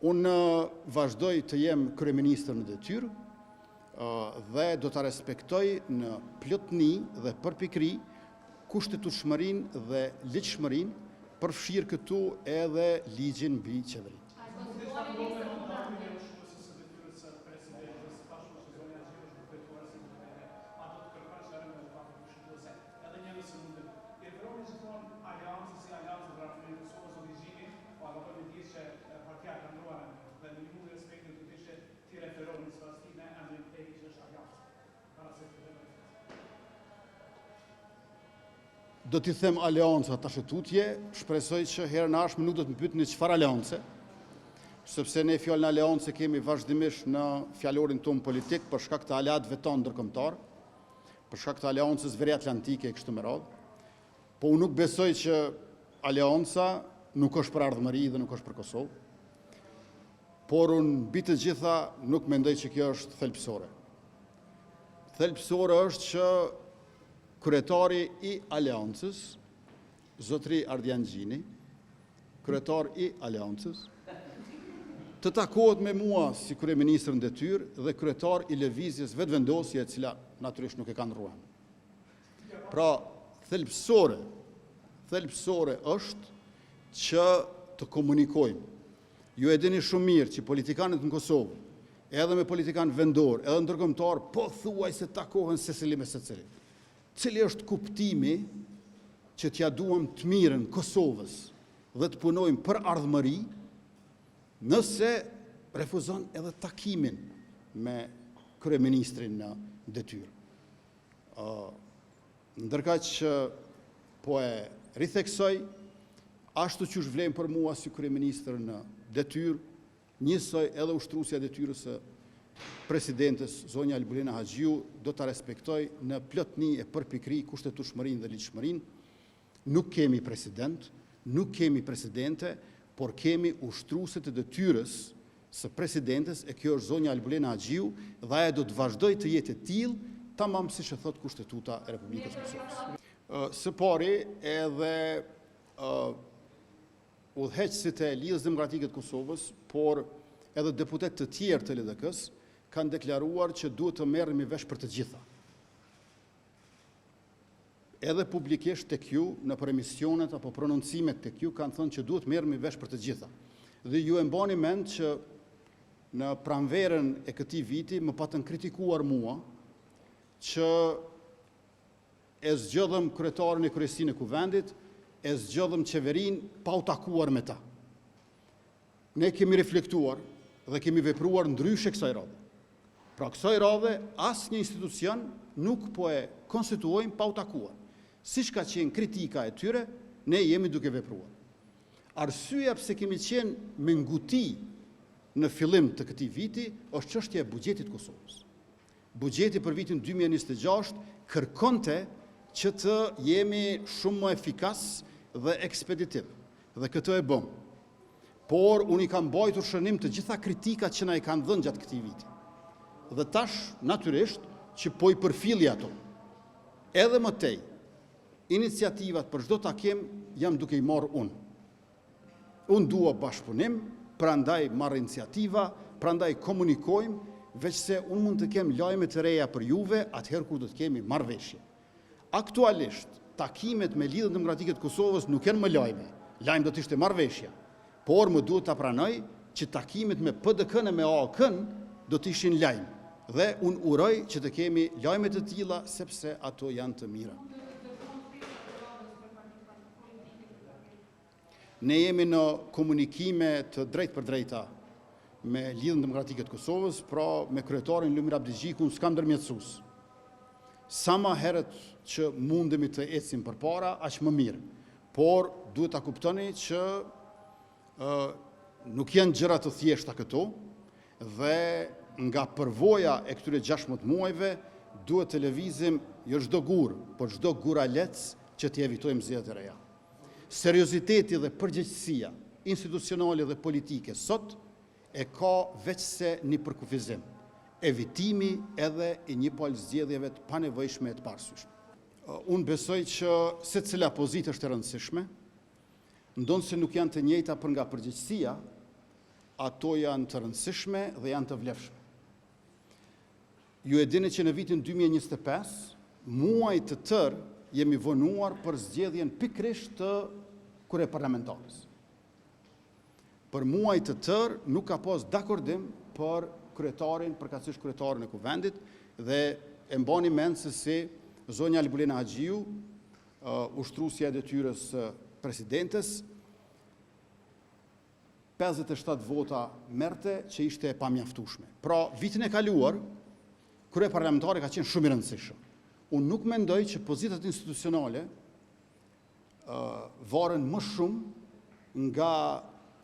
Unë vazhdoj të jem kryeministër në detyrë dhe do të respektoj në plotëni dhe përpikri kushtetueshmërinë dhe ligjshmërinë, përfshirë këtu edhe ligjin mbi qeveri. Do t'i them aleanca tash tutje, shpresoj që herën e ardhshme nuk do të më pyetni çfarë aleance, sepse ne fjalën aleance kemi vazhdimisht në fjalorin ton politik për shkak të aleatëve tonë ndërkombëtar, për shkak të aleancës veriatlantike e kështu me radhë. Po unë nuk besoj që aleanca nuk është për ardhmëri dhe nuk është për Kosovë. Por unë mbi të gjitha nuk mendoj që kjo është thelbësore. Thelbësore është që kryetari i aleancës, zotri Ardian Gjini, kryetar i aleancës, të takohet me mua si kryeministër në detyrë dhe kryetar i lëvizjes vetëvendosje, e cila natyrisht nuk e kanë ruan. Pra, thelbësore është që të komunikojmë. Ju e dini shumë mirë që politikanët në Kosovë, edhe me politikanë vendor, edhe ndërkombëtar, po thuaj se takohen secili me secili. Cili është kuptimi që t'ja duam të mirën Kosovës dhe të punojmë për ardhmëri, nëse refuzon edhe takimin me kryeministrin në detyrë. Ndërkaq që po e ritheksoj, ashtu që vlen për mua si kryeministër në detyrë, njësoj edhe ushtruesja e detyrës së presidentes zonja Albulina Haxhiu do të respektoj në plotëni e përpikri kushtetueshmërinë dhe ligjshmërinë. Nuk kemi president, nuk kemi presidente, por kemi ushtruese të detyrës së presidentes, e kjo është zonja Albulina Haxhiu dhe ajo do të vazhdojë të jetë e tillë, tamam siç e thot Kushtetuta e Republikës së Kosovës. Së pari edhe udhëheqësit e Lidhjes Demokratike të Kosovës, por edhe deputet të tjerë të LDK-s kanë deklaruar që duhet të merremi vesh për të gjitha. Edhe publikisht tek ju, në për emisionet apo prononcimet tek ju, kanë thënë që duhet merremi vesh për të gjitha. Dhe ju e mbani mend që në pranverën e këtij viti më patën kritikuar mua që e zgjodhëm kryetarin e kryesinë e kuvendit, e zgjodhëm qeverinë pa u takuar me ta. Ne kemi reflektuar dhe kemi vepruar ndryshe kësaj radhe. Pra kësaj radhe, asnjë institucion nuk po e konstituojmë pa u takuar. Siç ka qenë kritika e tyre, ne jemi duke vepruar. Arsyeja pse kemi qenë me nguti në fillim të këtij viti është çështja e buxhetit të Kosovës. Buxheti për vitin 2026 kërkonte që të jemi shumë më efikas dhe ekspeditiv. Dhe këtë e bëm. Por unë i kam mbajtur shënim të gjitha kritikat që na i kanë dhënë gjatë këtij viti. Dhe tash, natyrisht, që po i përfilli ato. Edhe më tej, iniciativat për çdo takim jam duke i marrë unë. Unë dua bashkëpunim, prandaj marr iniciativa, prandaj komunikojmë, veçse unë mund të kem lajme të reja për juve atëherë kur do të kemi marrëveshje. Aktualisht, takimet me Lidhjen Demokratike të Kosovës nuk janë më lajme. Lajm do të ishte marrëveshja. Por më duhet ta pranoj që takimet me PDK-n e me AK-n do të ishin lajm. Dhe unë uroj që të kemi lajme të tilla sepse ato janë të mira. Ne jemi në komunikime të drejtë për drejta me Lidhjen Demokratike të Kosovës, pra me kryetarin Lumir Abdixhikun s'kam ndërmjetësues. Sa më herët që mundemi të ecim përpara, aq më mirë. Por duhet ta kuptoni që nuk janë gjëra të thjeshta këto dhe nga përvoja e këtyre 16 muajve duhet të lëvizim jo çdo gur, por çdo guralec që të evitojmë zgjedhjet e reja. Serioziteti dhe përgjegjësia institucionale dhe politike sot e ka veçse një përkufizim, evitimi edhe i një palë zgjedhjeve të panevojshme e të parësyshme. Unë besoj që secila pozitë është e rëndësishme, ndonë se nuk janë të njëjta për nga përgjegjësia, ato janë të rëndësishme dhe janë të vlefshme. Ju e dini që në vitin 2025, muaj të tërë jemi vonuar për zgjedhjen pikërisht të kryeparlamentarës. Për muaj të tërë nuk ka pas dakordim për kryetarin, përkatësisht kryetarin e kuvendit, dhe e mbani mend se si zonja Albulena Haxhiu, ushtruesja e detyrës presidentes, 57 vota merrte që ishte e pamjaftueshme. Pra, vitin e kaluar, kryeparlamentari ka qenë shumë i rëndësishëm. Unë nuk mendoj që pozitat institucionale varen më shumë nga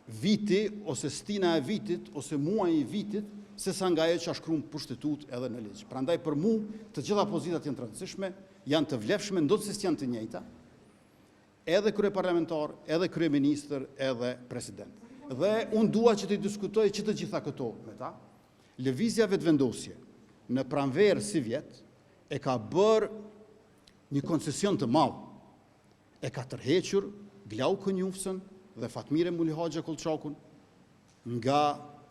viti, ose stina e vitit, ose muaji i vitit, se sa nga ajo që është shkruar pushtetut edhe në ligj. Prandaj për mua të gjitha pozitat janë të rëndësishme, janë të vlefshme, ndonëse janë të njëjta, edhe kryeparlamentar, edhe kryeministër, edhe president. Dhe unë dua që të diskutoj që të gjitha këto me ta. Lëvizja vetëvendosje në pranverë si vjet e ka bërë një koncesion të madh. E ka tërhequr Glau Kënjufsën dhe Fatmire Muli Hoxha Kollçakun nga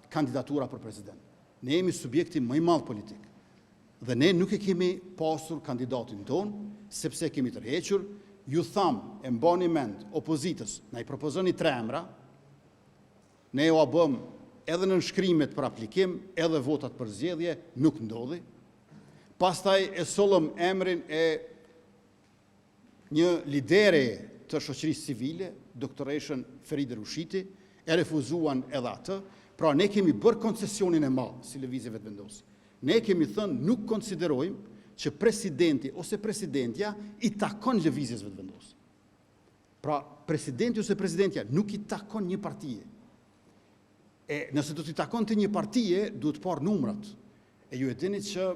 kandidatura për president. Ne jemi subjekti më i madh politik. Dhe ne nuk e kemi pasur kandidatin tonë, sepse kemi tërhequr. Ju tham, e mbani mend, opozitës, na i propozoni 3 emra, ne jo a bëm edhe në nënshkrimet për aplikim, edhe votat për zgjedhje, nuk ndodhi. Pastaj e sollëm emrin e një lidere të shoqërisë civile, doktoreshën Feride Rushiti, e refuzuan edhe atë. Pra, ne kemi bërë koncesionin e madh si lëvizje vetëvendosje. Ne kemi thënë nuk konsiderojmë që presidenti ose presidentja i takon lëvizjes vetëvendosje. Pra, presidenti ose presidentja nuk i takon një partije. E nëse do t'i takon të një partije, duhet parë numrat. E ju e dini që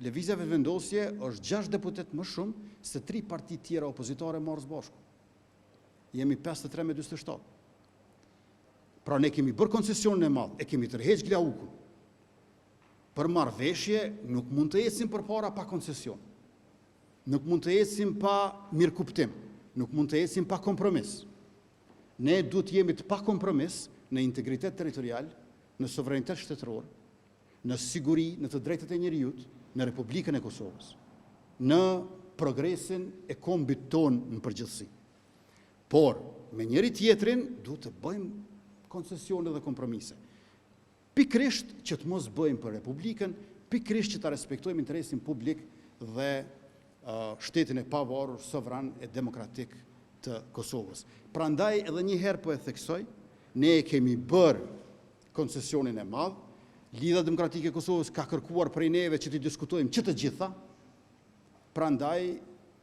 lëvizja vetëvendosje është 6 deputet më shumë se 3 parti tjera opozitare marrës bashku. Jemi 53 me 47. Pra ne kemi bërë koncesionin e madh, e kemi tërheq Glaukun. Për marrëveshje nuk mund të ecim përpara pa koncesion. Nuk mund të ecim pa mirëkuptim, nuk mund të ecim pa kompromis. Ne duhet jemi të pa kompromis në integritet territorial, në sovranitet shtetëror, në siguri, në të drejtat e njerëzit, në Republikën e Kosovës, në progresin e kombit ton në përgjithësi. Por, me njëri tjetrin, duhet të bëjmë koncesione dhe kompromise. Pikrisht që të mos bëjmë për Republikën, pikrisht që të respektojmë interesin publik dhe shtetin e pavarur, sovran e demokratik të Kosovës. Prandaj edhe një herë po e theksoj, ne kemi bërë koncesionin e madh, Lidha Demokratike e Kosovës ka kërkuar prej neve që të diskutojmë që të gjitha, prandaj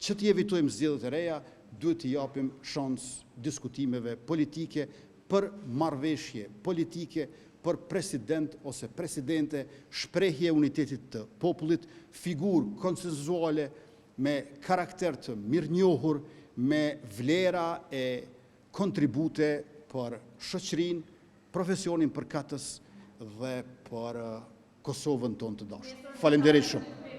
që të evitojmë zgjedhjet e reja, duhet të japim shans diskutimeve politike për marrëveshje politike, për president ose presidente, shprehje e unitetit të popullit, figurë konsensuale me karakter të mirënjohur, me vlera e kontribute për shoqërinë, profesionin përkatës dhe për Kosovën tonë të dashur. Faleminderit shumë.